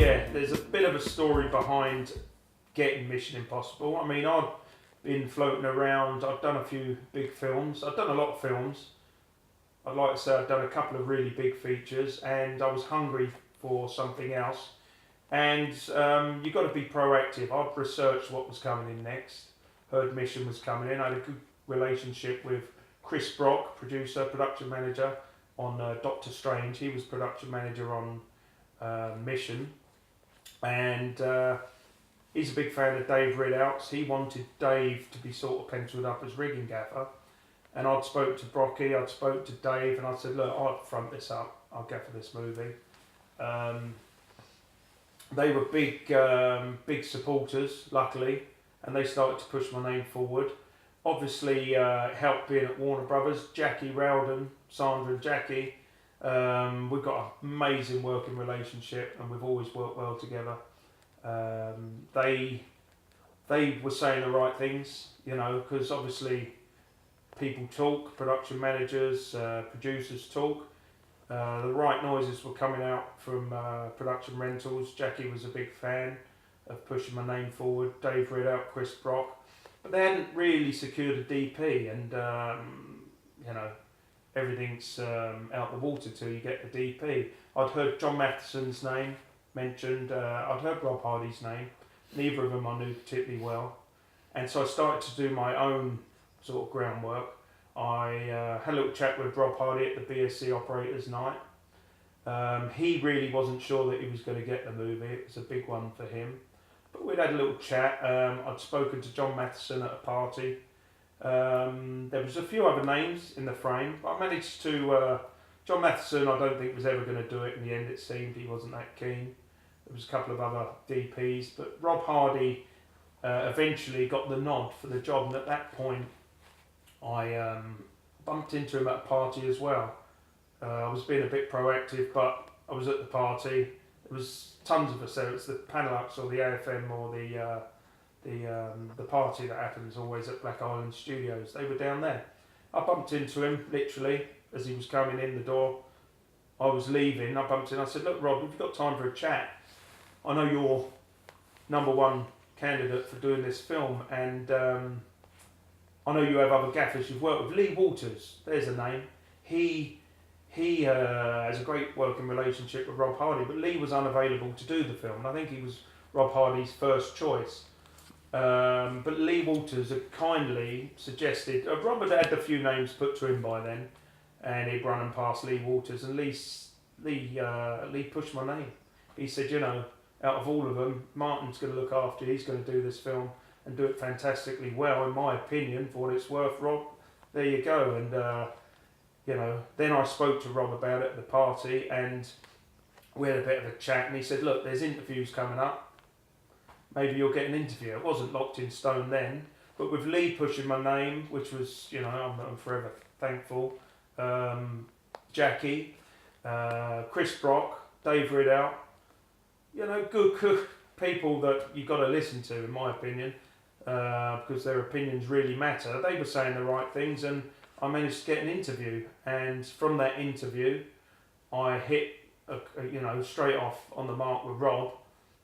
yeah, there's a bit of a story behind getting Mission Impossible. I mean, I've been floating around. I've done a few big films. I've done a lot of films. I'd like to say I've done a couple of really big features, and I was hungry for something else. And you've got to be proactive. I'd researched what was coming in next. Heard Mission was coming in. I had a good relationship with Chris Brock, producer, production manager on Doctor Strange. He was production manager on Mission, and he's a big fan of Dave Ridouts. He wanted Dave to be sort of penciled up as rigging gaffer, and I'd spoke to Brocky, I'd spoke to Dave, and I said, look, I'll front this up, I'll gaffer this movie. They were big supporters, luckily, and they started to push my name forward. Obviously, helped being at Warner Brothers, Jackie Rowden, Sandra and Jackie. We've got an amazing working relationship, and we've always worked well together. They were saying the right things, you know, because obviously people talk, production managers, producers talk. The right noises were coming out from production rentals. Jackie was a big fan of pushing my name forward. Dave Ridout, Chris Brock, but they hadn't really secured a DP, and you know, everything's out the water till you get the DP. I'd heard John Matheson's name mentioned. I'd heard Rob Hardy's name. Neither of them I knew particularly well, and so I started to do my own sort of groundwork. I had a little chat with Rob Hardy at the BSC Operators Night. He really wasn't sure that he was going to get the movie. It was a big one for him. But we'd had a little chat. I'd spoken to John Matheson at a party. There was a few other names in the frame, but I managed to... John Matheson, I don't think was ever going to do it in the end, it seemed. He wasn't that keen. There was a couple of other DPs, but Rob Hardy eventually got the nod for the job, and at that point I bumped into him at a party as well. I was being a bit proactive, but I was at the party. There was tons of us there. It's the Panelux or the AFM or the party that happens always at Black Island Studios. They were down there. I bumped into him literally as he was coming in the door. I was leaving. I bumped in. I said, "Look, Rob, have you got time for a chat? I know you're number one candidate for doing this film, and I know you have other gaffers you've worked with. Lee Walters, there's a name. He has a great working relationship with Rob Hardy, but Lee was unavailable to do the film. I think he was Rob Hardy's first choice. But Lee Walters had kindly suggested, Robert had a few names put to him by then, and he'd run them past Lee Walters, and Lee pushed my name. He said, you know, out of all of them, Martin's going to look after you, he's going to do this film and do it fantastically well, in my opinion, for what it's worth, Rob. There you go. And you know, then I spoke to Rob about it at the party, and we had a bit of a chat, and he said, look, there's interviews coming up. Maybe you'll get an interview. It wasn't locked in stone then, but with Lee pushing my name, which was, you know, I'm forever thankful. Jackie, Chris Brock, Dave Ridout, you know, good people that you've got to listen to, in my opinion, because their opinions really matter. They were saying the right things, and I managed to get an interview, and from that interview I hit you know, straight off on the mark with Rob.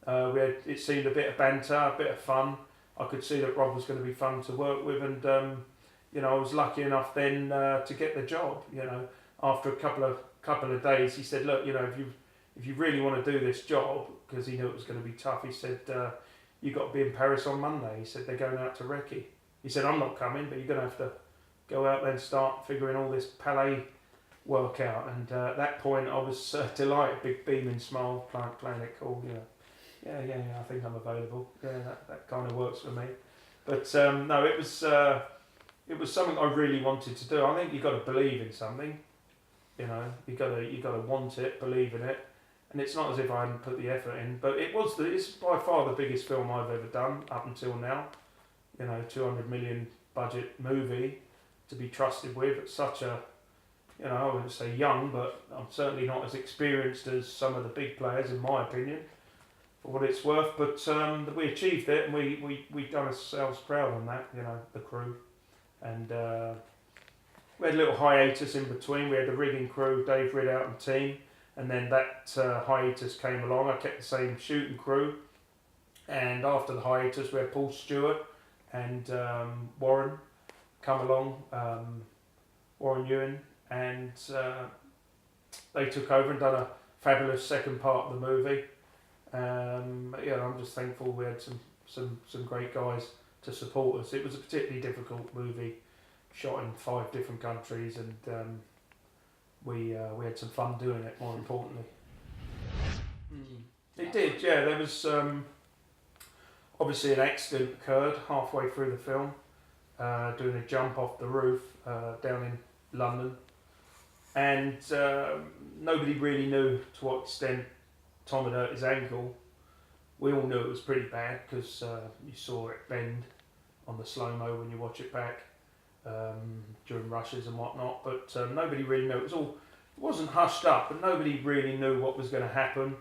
It seemed a bit of banter, a bit of fun. I could see that Rob was going to be fun to work with, and you know, I was lucky enough then to get the job. You know, after a couple of days, he said, look, you know, if you really want to do this job, because he knew it was going to be tough, he said, you've got to be in Paris on Monday. He said, they're going out to Recce. He said, I'm not coming, but you're going to have to go out there and start figuring all this Palais work out. And at that point, I was delighted, big beaming smile, playing it cool, you know. Yeah, I think I'm available. Yeah, that kind of works for me. But no, it was something I really wanted to do. I think you've got to believe in something, you know. You got to want it, believe in it. And it's not as if I hadn't put the effort in, but it's by far the biggest film I've ever done up until now. You know, 200 million budget movie to be trusted with at such a, you know, I wouldn't say young, but I'm certainly not as experienced as some of the big players, in my opinion, for what it's worth. But we achieved it, and we done ourselves proud on that, you know, the crew. And we had a little hiatus in between. We had the rigging crew, Dave Ridout and team. and then that hiatus came along. I kept the same shooting crew, and after the hiatus we had Paul Stewart and Warren come along, Warren Ewan, and they took over and done a fabulous second part of the movie. I'm just thankful we had some great guys to support us. It was a particularly difficult movie, shot in 5 different countries, and we had some fun doing it, more importantly. It did, yeah. There was obviously an accident occurred halfway through the film, doing a jump off the roof down in London, and nobody really knew to what extent Tom had hurt his ankle. We all knew it was pretty bad because you saw it bend on the slow-mo when you watch it back during rushes and whatnot, but nobody really knew. It wasn't hushed up, but nobody really knew what was going to happen.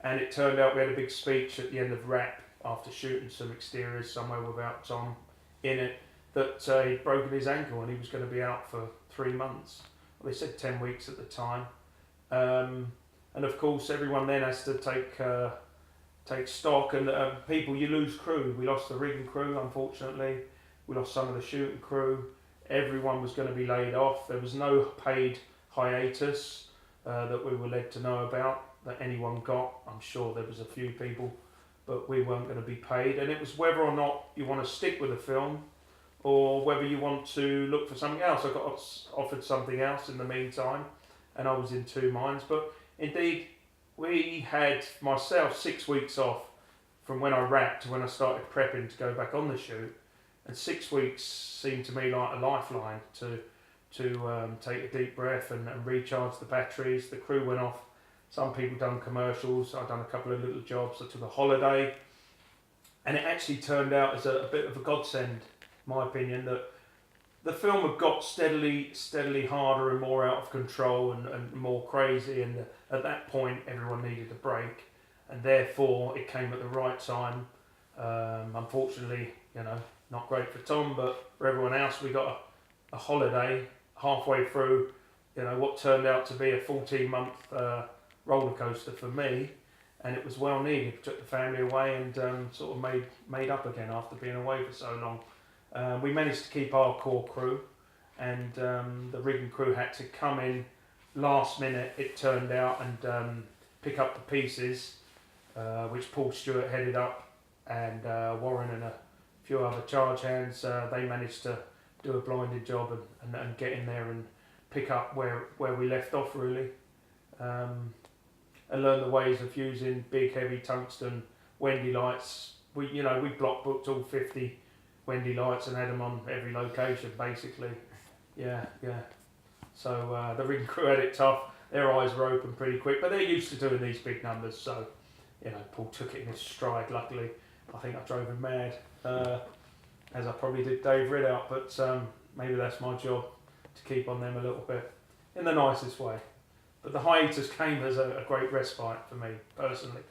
And it turned out we had a big speech at the end of Wrap after shooting some exteriors somewhere without Tom in it, that he'd broken his ankle and he was going to be out for 3 months. Well, they said 10 weeks at the time. And of course everyone then has to take stock, and people, you lose crew. We lost the rigging crew, unfortunately. We lost some of the shooting crew. Everyone was going to be laid off. There was no paid hiatus that we were led to know about that anyone got. I'm sure there was a few people, but we weren't going to be paid. And it was whether or not you want to stick with the film or whether you want to look for something else. I got offered something else in the meantime, and I was in 2 minds. But indeed, we had, myself, 6 weeks off from when I wrapped to when I started prepping to go back on the shoot, and 6 weeks seemed to me like a lifeline to take a deep breath and recharge the batteries. The crew went off. Some people done commercials. I'd done a couple of little jobs. I took a holiday, and it actually turned out as a bit of a godsend, in my opinion, that the film had got steadily harder and more out of control and more crazy, and at that point everyone needed a break, and therefore it came at the right time. Unfortunately, not great for Tom, but for everyone else, we got a holiday halfway through, what turned out to be a 14-month roller coaster for me, and it was well needed. We took the family away and sort of made up again after being away for so long. We managed to keep our core crew, and the rigging crew had to come in last minute, it turned out, and pick up the pieces, which Paul Stewart headed up, and Warren and a few other charge hands. They managed to do a blinded job and get in there and pick up where we left off, really, and learn the ways of using big heavy tungsten Wendy lights. We block booked all 50 Wendy lights and had them on every location, basically. Yeah. So the rigging crew had it tough. Their eyes were open pretty quick, but they're used to doing these big numbers. So, Paul took it in his stride. Luckily, I think I drove him mad, as I probably did Dave Ridout. But maybe that's my job, to keep on them a little bit, in the nicest way. But the hiatus came as a great respite for me personally.